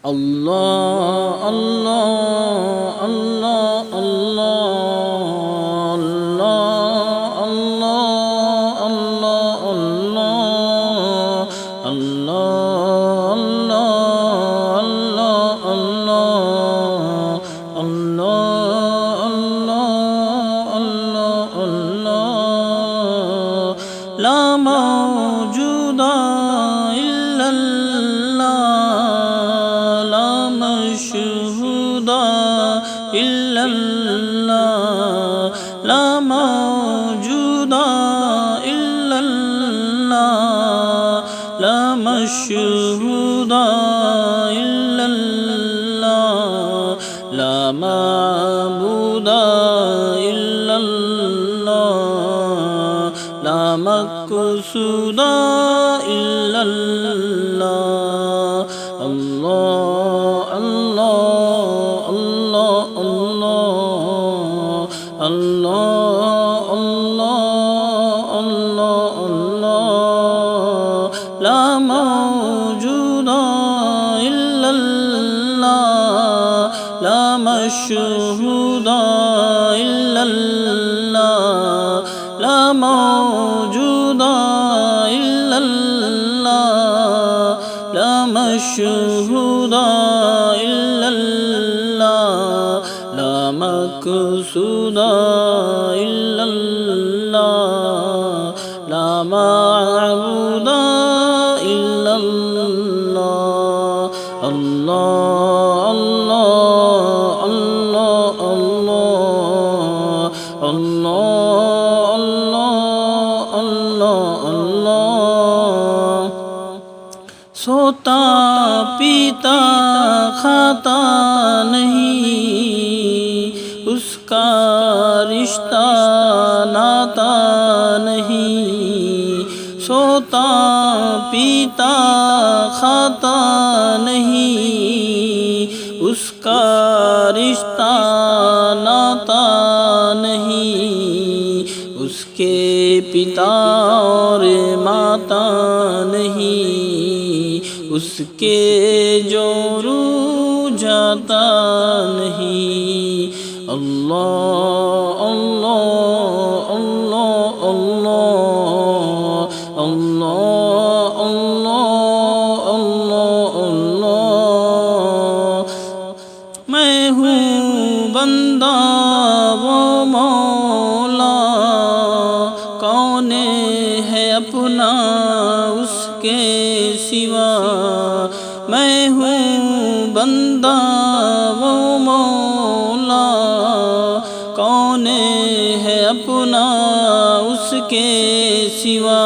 अल्लाह अल्लाह अल्लाह अल्लाह अल्लाह अल्लाह अल्लाह अल्लाह अल्लाह अल्लाह अल्लाह अल्लाह अल्लाह ला मौजूदा मशहूदा इल्लल्लाह ला मौजूदा इल्लल्लाह ला मशहूदा इल्लल्लाह ला माबूदा इल्लल्लाह ला मक़सूदा इल्लल्लाह अल्लाह अल्लाह अल्लाह अल्लाह अल्लाह अल्लाह अल्लाह ला मौजूदा इल्लल्लाह ला मशहूदा इल्लल्लाह ला मौजूदा इल्लल्लाह ला मशहूदा इल्लल्लाह ला मक़सूदा इल्लल्लाह ला माबूदा इल्लल्लाह अल्लाह अल्लाह अल्लाह अल्लाह अल्लाह अल्लाह अल्लाह सोता पीता खाता नहीं उसका रिश्ता नाता नहीं सोता पीता खाता नहीं उसका रिश्ता नाता नहीं उसके पिता और माता नहीं उसके जोरू जाता नहीं अल्लाह अल्लाह अल्लाह अल्लाह अल्लाह अल्लाह अल्लाह अल्लाह मैं हूँ बंदा वो मौला कौन है अपना उसके सिवा मैं हूँ बंदा वो मौला कौन है अपना उसके सिवा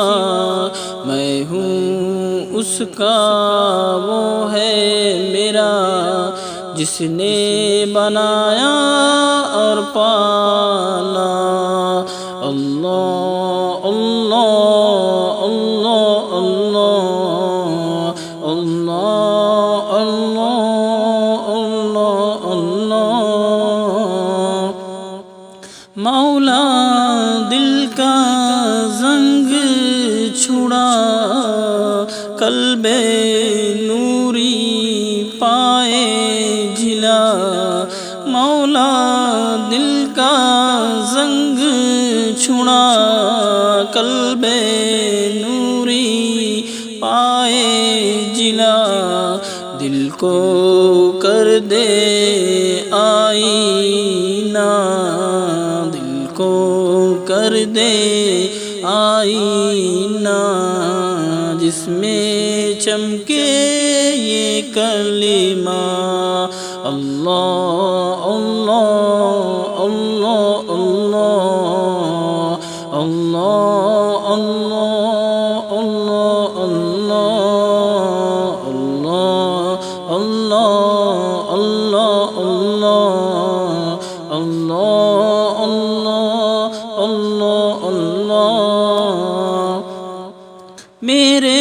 मैं हूँ उसका वो है मेरा जिसने बनाया और पाला अल्लाह अल्लाह अल्लाह अल्लाह अल्लाह अल्लाह अल्लाह मौला दिल का जंग छुड़ा कल्बे नूरी पाए झिला मौला दिल का जंग छुड़ा कल्बे नूरी पाए जिला दिल को कर दे आईना दिल को कर दे आईना जिसमें चमके ये कलिमा अल्लाह अल्लाह अल्लाह अल्लाह अल्लाह अल्लाह अल्लाह अल्लाह अल्लाह अल्लाह अल्लाह अल्लाह अल्लाह अल्लाह अल्लाह मेरे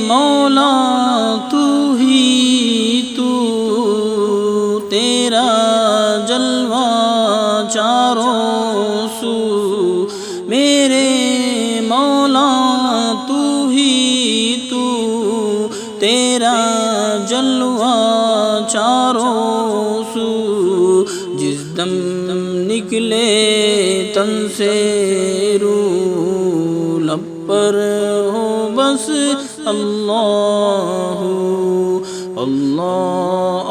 मौला तू ही तू तेरा जलवा चारों सू मेरे मौला तू ही तू तेरा जलवा चारों सू, जिस दम निकले तन से रूह, लब पर हो बस अल्लाह अल्लाह